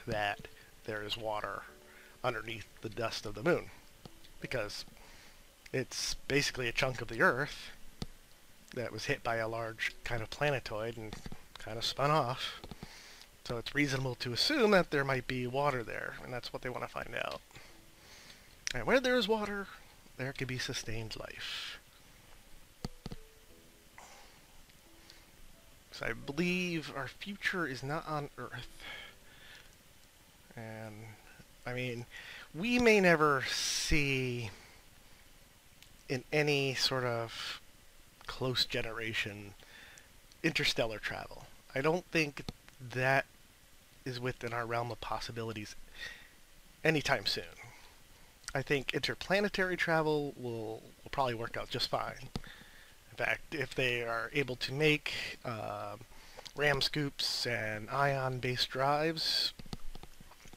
that there is water underneath the dust of the moon, because it's basically a chunk of the Earth that was hit by a large kind of planetoid and kind of spun off. So it's reasonable to assume that there might be water there, and that's what they want to find out. And where there is water, there can be sustained life. So I believe our future is not on Earth. And, I mean, we may never see in any sort of close generation interstellar travel. I don't think that is within our realm of possibilities anytime soon. I think interplanetary travel will probably work out just fine. In fact, if they are able to make RAM scoops and ion-based drives,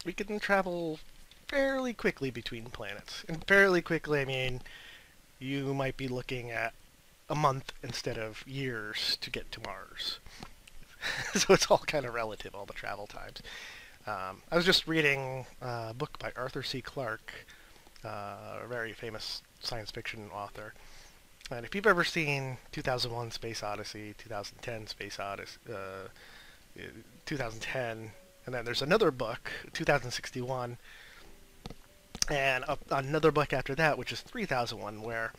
we can travel fairly quickly between planets. And fairly quickly, I mean, you might be looking at a month instead of years to get to Mars. So it's all kind of relative, all the travel times. I was just reading a book by Arthur C. Clarke, a very famous science fiction author. And if you've ever seen 2001 Space Odyssey, 2010 Space Odyssey, 2010, and then there's another book, 2061, and another book after that, which is 3001, where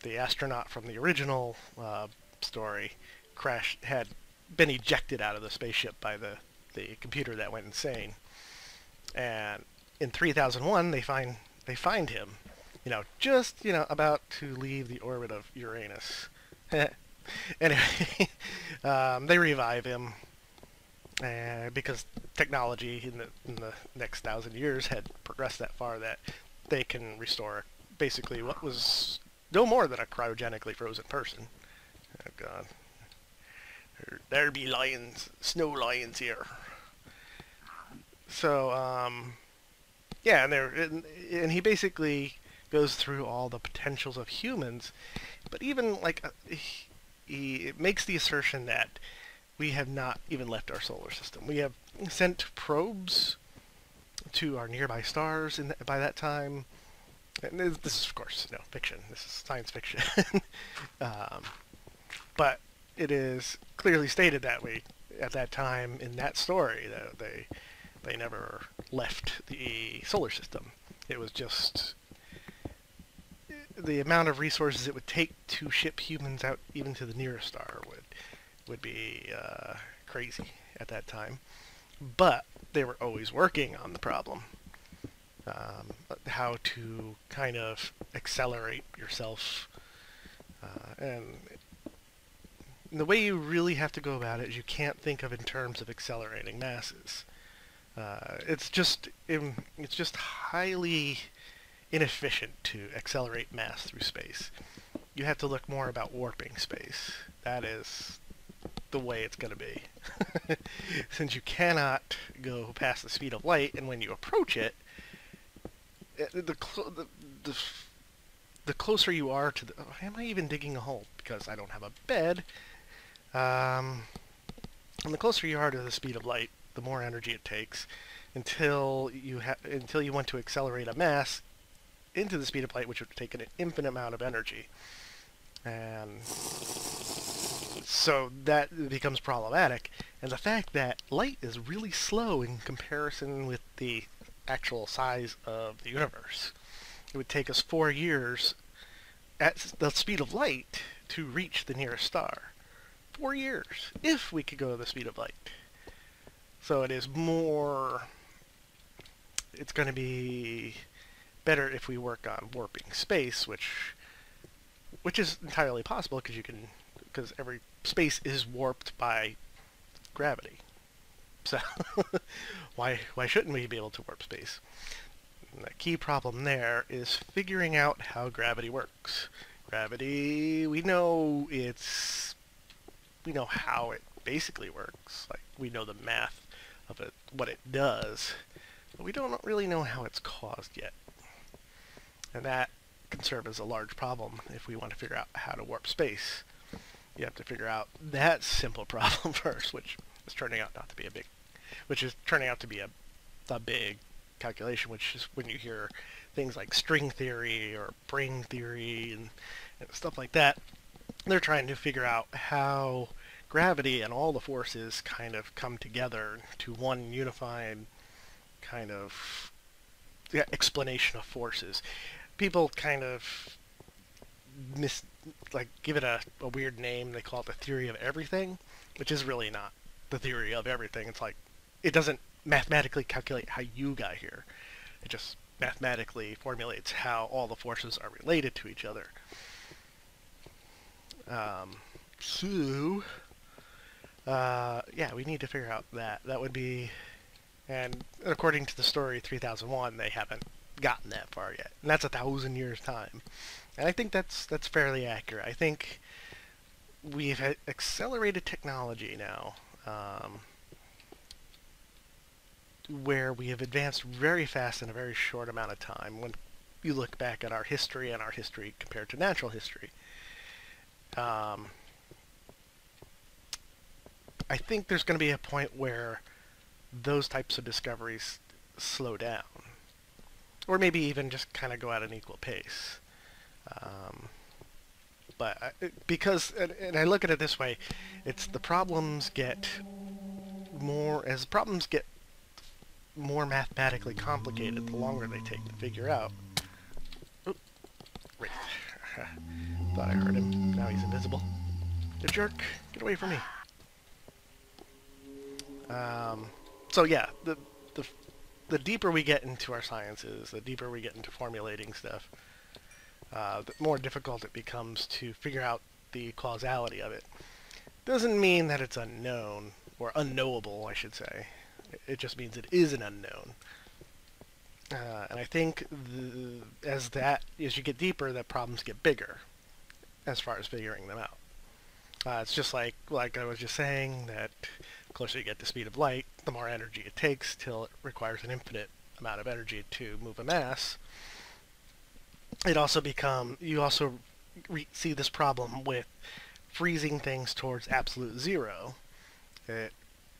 the astronaut from the original story had been ejected out of the spaceship by the computer that went insane. And in 3001, they find him, just about to leave the orbit of Uranus. Anyway, they revive him because technology in the next 1,000 years had progressed that far that they can restore basically what was no more than a cryogenically frozen person. Oh God. There be lions, snow lions here. So, yeah, and he basically goes through all the potentials of humans, but even he makes the assertion that we have not even left our solar system. We have sent probes to our nearby stars by that time. And this is, of course, fiction. This is science fiction. But it is clearly stated that way at that time in that story, that they never left the solar system. It was just the amount of resources it would take to ship humans out even to the nearest star would be crazy at that time. But they were always working on the problem. How to kind of accelerate yourself. And the way you really have to go about it is you can't think of in terms of accelerating masses. It's just highly inefficient to accelerate mass through space. You have to look more about warping space. That is the way it's going to be. Since you cannot go past the speed of light, and when you approach it, the closer you are to the... Oh, am I even digging a hole? Because I don't have a bed. And the closer you are to the speed of light, the more energy it takes until you want to accelerate a mass into the speed of light, which would take an infinite amount of energy. And so that becomes problematic. And the fact that light is really slow in comparison with the actual size of the universe. It would take us 4 years at the speed of light to reach the nearest star. 4 years, if we could go to the speed of light. So it is more... It's going to be better if we work on warping space, which is entirely possible because every space is warped by gravity. So why shouldn't we be able to warp space? And the key problem there is figuring out how gravity works. Gravity, we know how it basically works. Like, we know the math of it, what it does, but we don't really know how it's caused yet. And that can serve as a large problem if we want to figure out how to warp space. You have to figure out that simple problem first, which is turning out to be a a big calculation, which is when you hear things like string theory or brain theory and stuff like that. They're trying to figure out how gravity and all the forces kind of come together to one unified kind of explanation of forces. People kind of give it a weird name. They call it the theory of everything, which is really not the theory of everything. It's like it doesn't mathematically calculate how you got here. It just mathematically formulates how all the forces are related to each other. Yeah, we need to figure out that. That would be, and according to the story 3001, they haven't gotten that far yet, and that's 1,000 years time. And I think that's fairly accurate. I think we've had accelerated technology now, where we have advanced very fast in a very short amount of time. When you look back at our history and our history compared to natural history, I think there's going to be a point where those types of discoveries slow down, or maybe even just kind of go at an equal pace. Because I look at it this way, it's the problems get more, as problems get more mathematically complicated, the longer they take to figure out. Oop, right. Thought I heard him. Now he's invisible. You jerk! Get away from me. So yeah, the deeper we get into our sciences, the deeper we get into formulating stuff, the more difficult it becomes to figure out the causality of it. Doesn't mean that it's unknown, or unknowable, I should say. It just means it is an unknown. And I think as you get deeper, that problems get bigger as far as figuring them out. It's just like I was just saying, that the closer you get to the speed of light, the more energy it takes till it requires an infinite amount of energy to move a mass. You also see this problem with freezing things towards absolute zero. It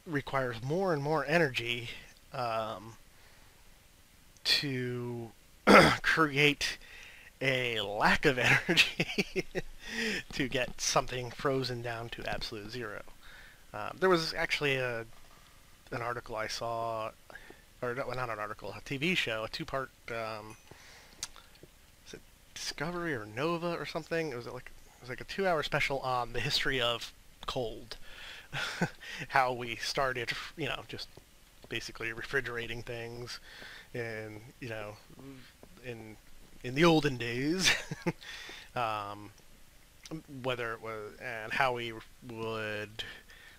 requires more and more energy to create a lack of energy to get something frozen down to absolute zero. There was actually an article I saw, or not an article, a TV show, a two-part, is it Discovery or Nova or something? It was like a 2-hour special on the history of cold. How we started, just basically refrigerating things, and in the olden days, whether it was, and how we would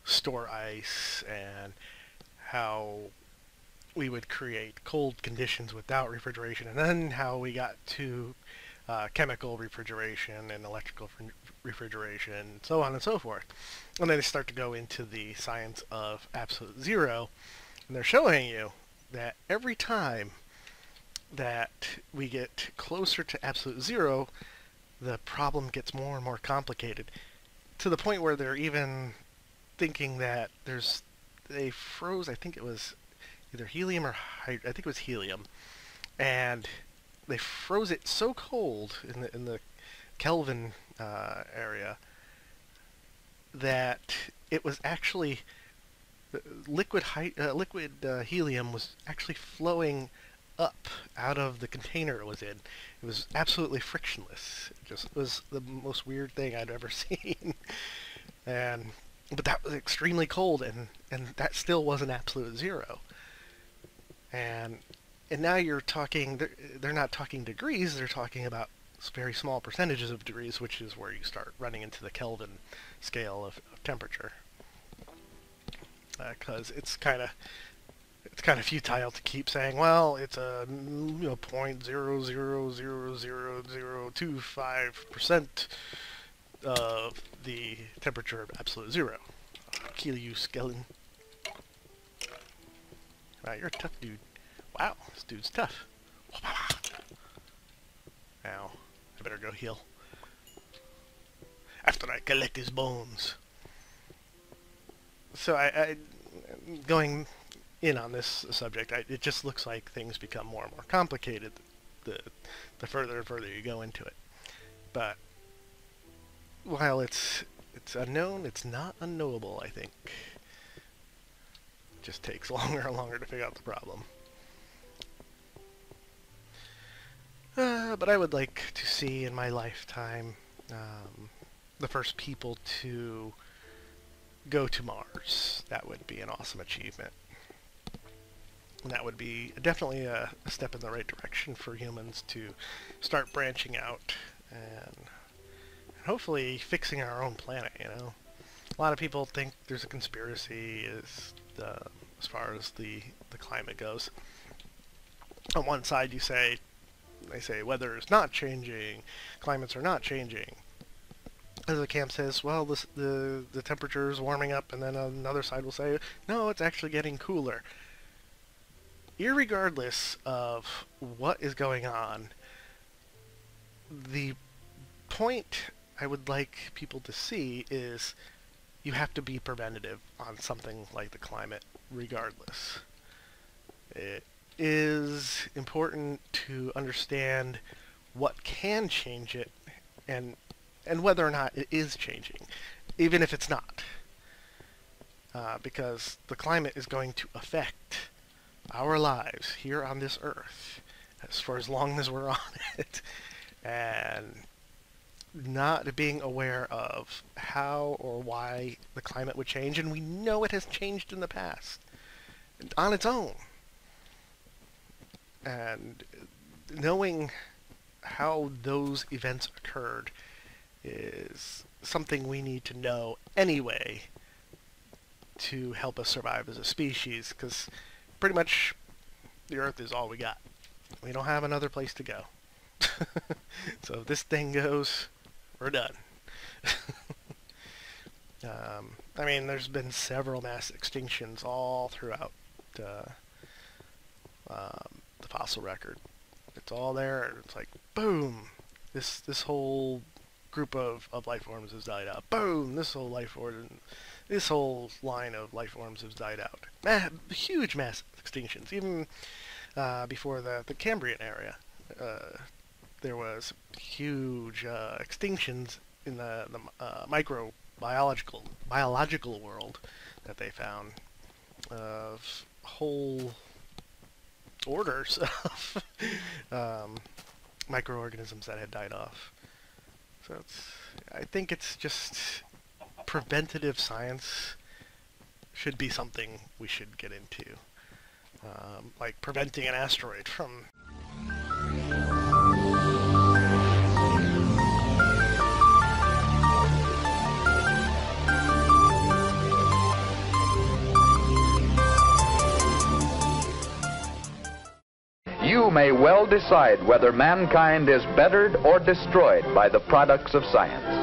store ice, and how we would create cold conditions without refrigeration, and then how we got to chemical refrigeration and electrical refrigeration, so on and so forth. And then they start to go into the science of absolute zero, and they're showing you that every time that we get closer to absolute zero, the problem gets more and more complicated, to the point where they're even thinking that they froze, I think it was either helium or I think it was helium, and they froze it so cold in the Kelvin area that it was actually liquid helium was actually flowing up out of the container it was in. It was absolutely frictionless. It just was the most weird thing I'd ever seen. But that was extremely cold, and that still wasn't absolute zero. And now you're talking, they're not talking degrees, they're talking about very small percentages of degrees, which is where you start running into the Kelvin scale of temperature. Because it's kind of futile to keep saying, well, it's a 0.000025% of the temperature of absolute zero. I'll kill you, skeleton. Wow, you're a tough dude. Wow, this dude's tough. Now, I better go heal. After I collect his bones. So going in on this subject. It just looks like things become more and more complicated the further and further you go into it. But while it's unknown, it's not unknowable, I think. It just takes longer and longer to figure out the problem. But I would like to see in my lifetime the first people to go to Mars. That would be an awesome achievement. And that would be definitely a step in the right direction for humans to start branching out and hopefully fixing our own planet, you know. A lot of people think there's a conspiracy as far as the climate goes. On one side they say weather is not changing, climates are not changing. Other camp says, well, the temperature is warming up, and then another side will say, no, it's actually getting cooler. Irregardless of what is going on, the point I would like people to see is you have to be preventative on something like the climate regardless. It is important to understand what can change it and whether or not it is changing, even if it's not. Because the climate is going to affect our lives here on this earth for as long as we're on it. And not being aware of how or why the climate would change, and we know it has changed in the past on its own. And knowing how those events occurred is something we need to know anyway to help us survive as a species, because pretty much the Earth is all we got. We don't have another place to go. So if this thing goes, we're done. I mean, there's been several mass extinctions all throughout the fossil record. It's all there, and it's like, boom! This whole group of life forms has died out. Boom! This whole line of life forms has died out. Huge mass extinctions. Even before the Cambrian area, there was huge extinctions in the biological world that they found of whole orders of microorganisms that had died off. So I think it's just preventative science should be something we should get into, like preventing an asteroid from. You may well decide whether mankind is bettered or destroyed by the products of science.